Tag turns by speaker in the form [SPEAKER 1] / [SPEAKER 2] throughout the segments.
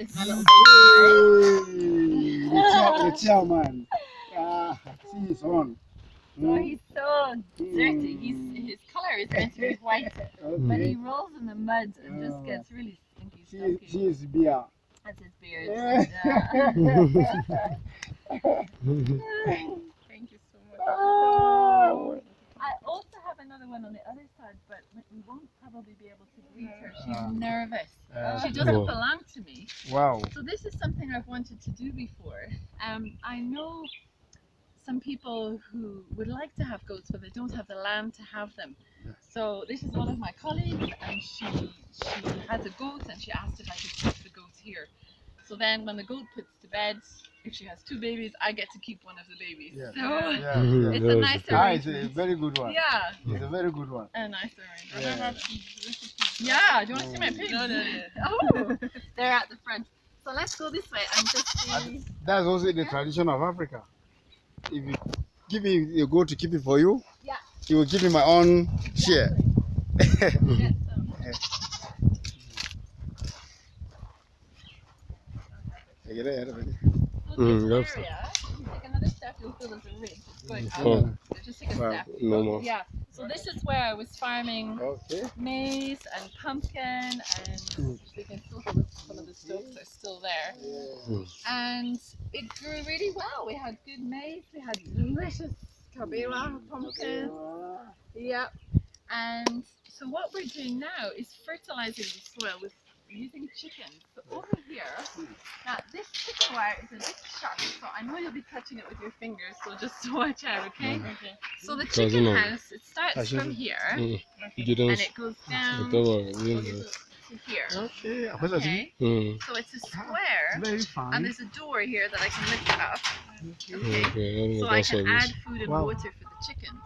[SPEAKER 1] It's my little baby.
[SPEAKER 2] The chairman. See his on.
[SPEAKER 1] So he's so dirty. His color is meant to be white, but he rolls in the mud and just gets really stinky.
[SPEAKER 2] See his beer.
[SPEAKER 1] That's his beard. Thank you so much. I also have another one on the other side, but we won't probably be able to greet her. She's nervous. She doesn't belong to me.
[SPEAKER 2] Wow.
[SPEAKER 1] So this is something I've wanted to do before. I know some people who would like to have goats, but they don't have the land to have them. So this is one of my colleagues, and she has a goat, and she asked if I could keep the goat here. So then when the goat puts to bed, if she has 2 babies, I get to keep one of the babies.
[SPEAKER 2] Yeah.
[SPEAKER 1] So it's a nice arrangement.
[SPEAKER 2] It's a very good one.
[SPEAKER 1] Yeah.
[SPEAKER 2] It's a very good one.
[SPEAKER 1] A nice arrangement. Yeah, do you want to see my pigs? No. Oh, they're at the front. So let's go this way and just see.
[SPEAKER 2] That's also the tradition of Africa. If you give me a goat to keep it for you, he will give me my own share.
[SPEAKER 1] This area, if you take another step, you'll feel there's a ridge. It's going up. So just take a step.
[SPEAKER 3] No more.
[SPEAKER 1] Yeah. So this is where I was farming maize and pumpkin, and you can still feel some of the stalks are still there. And it grew really well. We had good maize. We had delicious kabira pumpkins. Yep. And so what we're doing now is fertilizing the soil with using chickens. So over here, now this chicken wire is a bit sharp, so I know you'll be touching it with your fingers, so just watch out, okay? So the chicken house, it starts from here, and it goes down to here. Okay. So it's a square, and there's a door here that I can lift up. Okay. So I can add food and water for the chickens.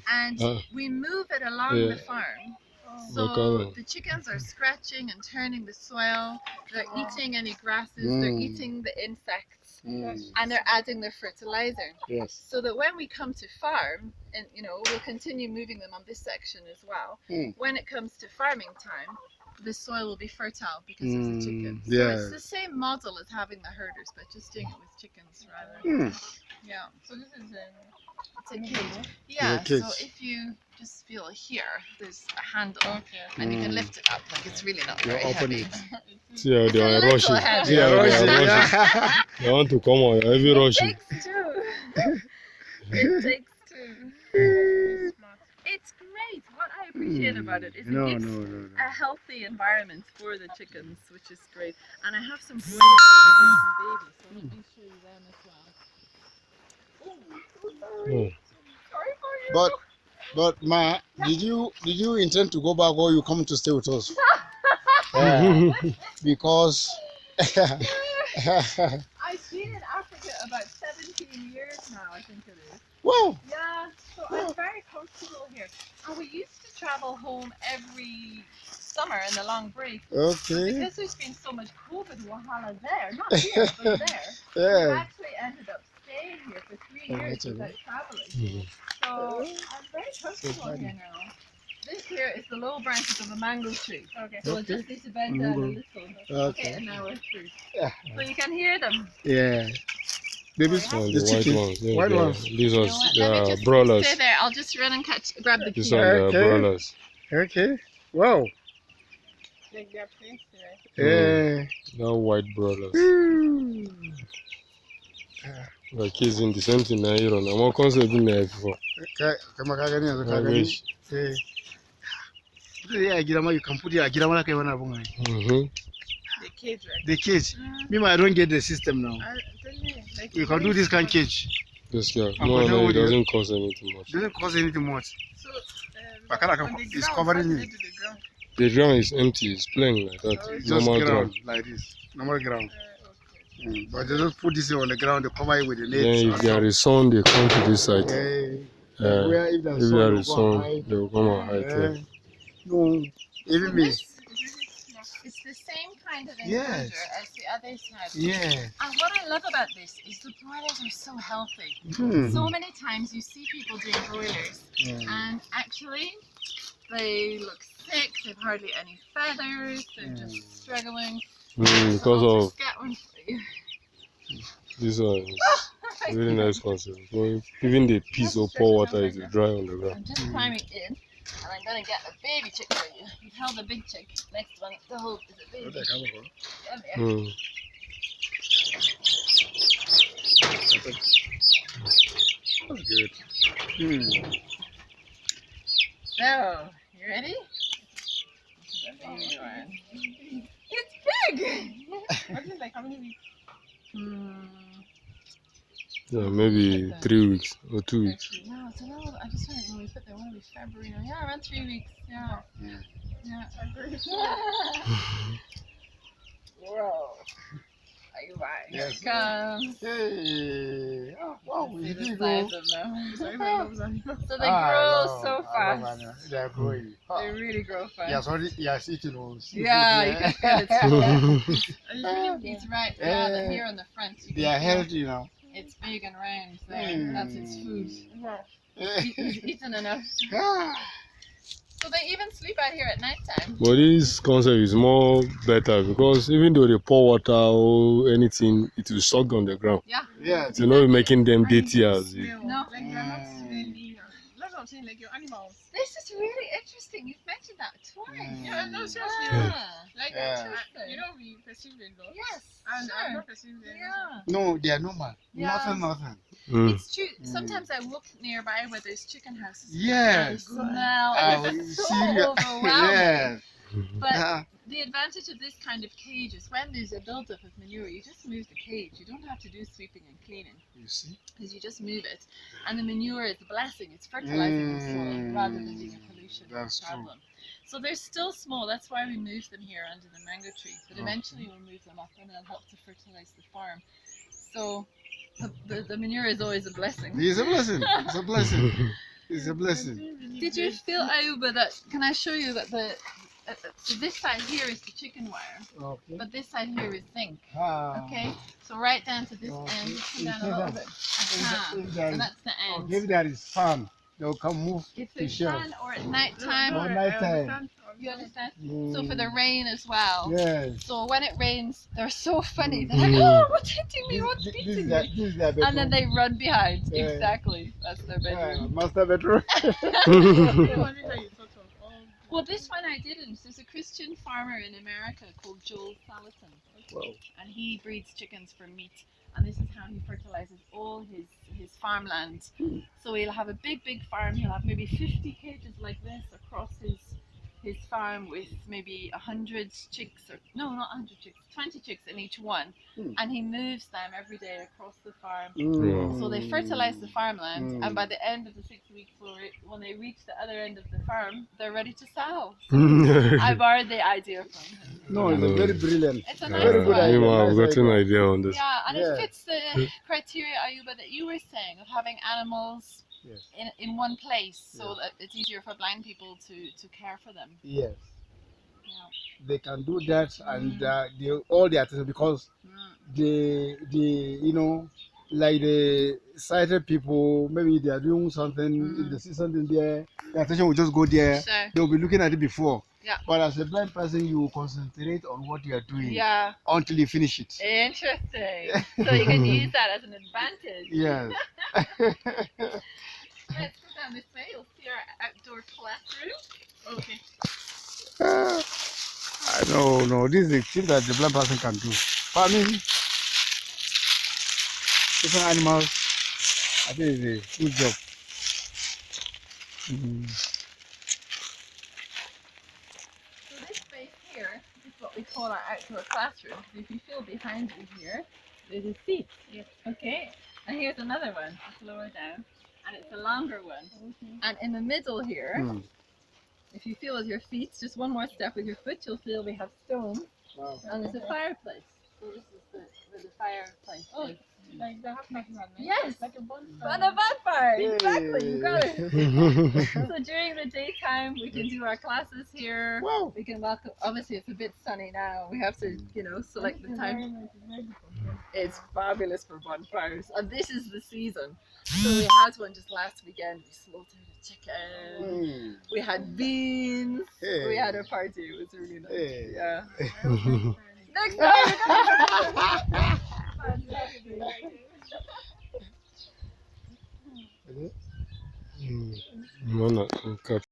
[SPEAKER 1] And we move it along the farm. So the chickens are scratching and turning the soil, they're eating any grasses, they're eating the insects, and they're adding their fertilizer. So that when we come to farm, and we'll continue moving them on this section as well, when it comes to farming time, the soil will be fertile because of the chickens. So it's the same model as having the herders, but just doing it with chickens rather. Yeah. So this is it's a cage. Yeah. So if you just feel here, there's a handle, and you can lift it up. Like it's really not very heavy.
[SPEAKER 3] Yeah, they are rushing. They want to come on. Heavy rushing.
[SPEAKER 1] It takes two. It takes two. It's great. What I appreciate about it is it gives a healthy environment for the chickens, which is great. And I have some broilers over here, some babies, so let me show you them as well.
[SPEAKER 2] But Ma, did you intend to go back, or you come to stay with us? Because
[SPEAKER 1] I've been in Africa about 17 years now, I think it is.
[SPEAKER 2] Wow.
[SPEAKER 1] Yeah, so I'm very comfortable here. And we used to travel home every summer in the long break.
[SPEAKER 2] Okay.
[SPEAKER 1] Because there's been so much COVID wahala there, not here, but there. We actually ended up staying here for 3 years without traveling. So I'm very comfortable here now. This here is the low branches of a mango tree. So I just need to bend down a little. Okay, and now we're through. So you can hear them.
[SPEAKER 2] Yeah. Babies,
[SPEAKER 3] The
[SPEAKER 2] chicken.
[SPEAKER 3] white ones. These are
[SPEAKER 1] Let me just
[SPEAKER 3] broilers.
[SPEAKER 1] stay there. I'll just run and grab the key.
[SPEAKER 3] These are the broilers.
[SPEAKER 2] Okay. Wow.
[SPEAKER 1] Like they're placed there.
[SPEAKER 2] Yeah.
[SPEAKER 3] They're white broilers. The kids in the same thing now. You don't know. More concept in there before.
[SPEAKER 2] Yeah, you can put it.
[SPEAKER 1] The cage, right?
[SPEAKER 2] The cage. Me, I don't get the system now. You can do this kind of cage.
[SPEAKER 3] This guy. No, it doesn't cost anything much.
[SPEAKER 2] It doesn't cost anything much.
[SPEAKER 1] So,
[SPEAKER 2] It's covering me.
[SPEAKER 3] The ground is empty. It's plain like that.
[SPEAKER 2] Just
[SPEAKER 3] Normal
[SPEAKER 2] ground like this. Normal ground. But they just put this on the ground. They cover it with the net.
[SPEAKER 3] Then if there is sun, they come to this side.
[SPEAKER 2] If
[SPEAKER 3] there is sun, they will come and hide.
[SPEAKER 2] No, even me.
[SPEAKER 1] It's the same kind of enclosure as the other side.
[SPEAKER 2] Yeah.
[SPEAKER 1] And what I love about this is the broilers are so healthy. So many times you see people doing broilers, and actually they look sick. They've hardly any feathers. They're just struggling.
[SPEAKER 3] Because
[SPEAKER 1] I'll
[SPEAKER 3] of
[SPEAKER 1] just get one for you.
[SPEAKER 3] this one. Really nice concept. Well, even the piece of pour water is dry on the ground.
[SPEAKER 1] I'm just climbing in, and I'm gonna get a baby chick for you. You've held a big chick. Next one to hold is a baby. Come here.
[SPEAKER 2] That's good.
[SPEAKER 1] So, you ready? This is a baby one. It's big! What is like, how many weeks?
[SPEAKER 3] Yeah, maybe 3 weeks or 2 weeks.
[SPEAKER 1] No, so now I just want to know, we put there, what are we, February now? Yeah, around 3 weeks. Yeah. February. Whoa. Are you right?
[SPEAKER 2] Yes.
[SPEAKER 1] Here it comes.
[SPEAKER 2] Hey. Oh, wow.
[SPEAKER 1] See the
[SPEAKER 2] It's big,
[SPEAKER 1] size
[SPEAKER 2] oh.
[SPEAKER 1] of them. So they grow so fast.
[SPEAKER 2] They are growing.
[SPEAKER 1] They really grow fast.
[SPEAKER 2] Yeah, sorry. Yeah, eating on seafood.
[SPEAKER 1] Yeah, you can feel it's It's right. Yeah,
[SPEAKER 2] Yeah.
[SPEAKER 1] here on the front. You
[SPEAKER 2] They
[SPEAKER 1] can
[SPEAKER 2] are
[SPEAKER 1] feel
[SPEAKER 2] healthy now.
[SPEAKER 1] It's big and round there. That's its food. He's eaten enough. So they even sleep out here at night time.
[SPEAKER 3] But this concept is more better because even though they pour water or anything, it will suck on the ground.
[SPEAKER 1] Yeah.
[SPEAKER 2] Yeah.
[SPEAKER 3] It's not making them dirty as it.
[SPEAKER 1] No.
[SPEAKER 4] Like they're not smelly. That's what I'm saying, like your animals.
[SPEAKER 1] This is really interesting. You've mentioned that twice.
[SPEAKER 4] Yeah, no, seriously.
[SPEAKER 1] Ah.
[SPEAKER 4] Like,
[SPEAKER 2] Yeah.
[SPEAKER 4] you know, we perceive a lot.
[SPEAKER 1] Yes.
[SPEAKER 4] And I've
[SPEAKER 1] Sure.
[SPEAKER 4] not perceived anything.
[SPEAKER 1] Yeah.
[SPEAKER 2] No, they are normal.
[SPEAKER 1] Yeah.
[SPEAKER 2] Nothing.
[SPEAKER 1] It's true. Sometimes I walk nearby where there's chicken houses.
[SPEAKER 2] Yes.
[SPEAKER 1] The smell is so
[SPEAKER 2] Serious.
[SPEAKER 1] overwhelming.
[SPEAKER 2] Yes.
[SPEAKER 1] But the advantage of this kind of cage is when there's a buildup of manure, you just move the cage. You don't have to do sweeping and cleaning
[SPEAKER 2] You see?
[SPEAKER 1] because you just move it. And the manure is a blessing. It's fertilizing the soil rather than being a pollution or a
[SPEAKER 2] That's true.
[SPEAKER 1] problem. So they're still small. That's why we moved them here under the mango tree. But eventually we'll move them up and they'll help to fertilize the farm. So the manure is always a blessing.
[SPEAKER 2] It's a blessing. It's a blessing. It's a blessing.
[SPEAKER 1] Did you feel, Ayuba, that, can I show you that so this side here is the chicken wire,
[SPEAKER 2] Okay.
[SPEAKER 1] but this side here is zinc.
[SPEAKER 2] Ah.
[SPEAKER 1] Okay, so right down to this
[SPEAKER 2] Okay.
[SPEAKER 1] end, come down a
[SPEAKER 2] If
[SPEAKER 1] little
[SPEAKER 2] there-
[SPEAKER 1] bit. Aha.
[SPEAKER 2] if there
[SPEAKER 1] And
[SPEAKER 2] is-
[SPEAKER 1] that's the end.
[SPEAKER 2] If there is sun, they'll come move
[SPEAKER 1] If
[SPEAKER 2] to
[SPEAKER 1] there's
[SPEAKER 2] shell.
[SPEAKER 1] sun or at night time,
[SPEAKER 2] Or night time.
[SPEAKER 1] you understand? So for the
[SPEAKER 2] Mm.
[SPEAKER 1] rain as well.
[SPEAKER 2] Yes.
[SPEAKER 1] So when it rains, they're so funny. They're like, oh, what's hitting me? What's
[SPEAKER 2] This
[SPEAKER 1] beating
[SPEAKER 2] is their,
[SPEAKER 1] me?
[SPEAKER 2] this is their
[SPEAKER 1] And
[SPEAKER 2] bedroom.
[SPEAKER 1] then they run behind.
[SPEAKER 2] Yeah.
[SPEAKER 1] Exactly. That's their bedroom.
[SPEAKER 2] Master bedroom.
[SPEAKER 1] Well, this one I didn't. There's a Christian farmer in America called Joel Salatin.
[SPEAKER 2] Wow.
[SPEAKER 1] And he breeds chickens for meat. And this is how he fertilizes all his farmland. So he'll have a big farm. He'll have maybe 50 cages like this across his farm with maybe 100 chicks, or no, not 100 chicks, 20 chicks in each one. And he moves them every day across the farm. So they fertilize the farmland, and by the end of the 6 weeks, when they reach the other end of the farm, they're ready to sell. I borrowed the idea from him.
[SPEAKER 2] No, it's a very brilliant.
[SPEAKER 1] It's a
[SPEAKER 2] Very
[SPEAKER 1] nice
[SPEAKER 2] good
[SPEAKER 1] one.
[SPEAKER 2] idea.
[SPEAKER 3] I've
[SPEAKER 2] Nice
[SPEAKER 3] got an
[SPEAKER 2] idea.
[SPEAKER 3] idea on this.
[SPEAKER 1] Yeah, and
[SPEAKER 2] Yeah.
[SPEAKER 1] it fits the criteria, Ayuba, that you were saying of having animals
[SPEAKER 2] Yes.
[SPEAKER 1] in one place, so that it's easier for blind people to care for them.
[SPEAKER 2] Yes.
[SPEAKER 1] Yeah.
[SPEAKER 2] They can do that, and they all their things because they like the sighted people, maybe they are doing something, if they see something there, their attention will just go there.
[SPEAKER 1] Sure.
[SPEAKER 2] They'll be looking at it before.
[SPEAKER 1] Yeah.
[SPEAKER 2] But as a blind person, you will concentrate on what you are doing
[SPEAKER 1] Yeah.
[SPEAKER 2] until you finish it.
[SPEAKER 1] Interesting. So you can use that as an advantage.
[SPEAKER 2] Yes.
[SPEAKER 1] Let's go down this way. You'll see our outdoor classroom.
[SPEAKER 4] Okay.
[SPEAKER 2] No, this is the thing that the blind person can do. Farming, different animals, I think it's a good job.
[SPEAKER 1] So this space here is what we call our outdoor classroom. If you feel behind you here, there's a seat. Yes. Okay. And here's another one, just lower down. And it's a longer one.
[SPEAKER 4] Okay.
[SPEAKER 1] And in the middle here, if you feel with your feet, just one more step with your foot, you'll feel we have stones.
[SPEAKER 2] Wow.
[SPEAKER 1] And there's a fireplace. So this is where the fireplace is.
[SPEAKER 4] Like the half nothing on me.
[SPEAKER 1] Yes.
[SPEAKER 4] Like a bonfire.
[SPEAKER 1] On a bonfire, exactly, you got it. So during the daytime, we can do our classes here.
[SPEAKER 2] Wow.
[SPEAKER 1] We can welcome, obviously it's a bit sunny now. We have to, select the time. It's fabulous for bonfires. And this is the season. So we had one just last weekend. We slaughtered a chicken. We had beans.
[SPEAKER 2] Hey.
[SPEAKER 1] We had a party. It was really nice.
[SPEAKER 2] Hey.
[SPEAKER 1] Yeah. Next time.
[SPEAKER 3] Man,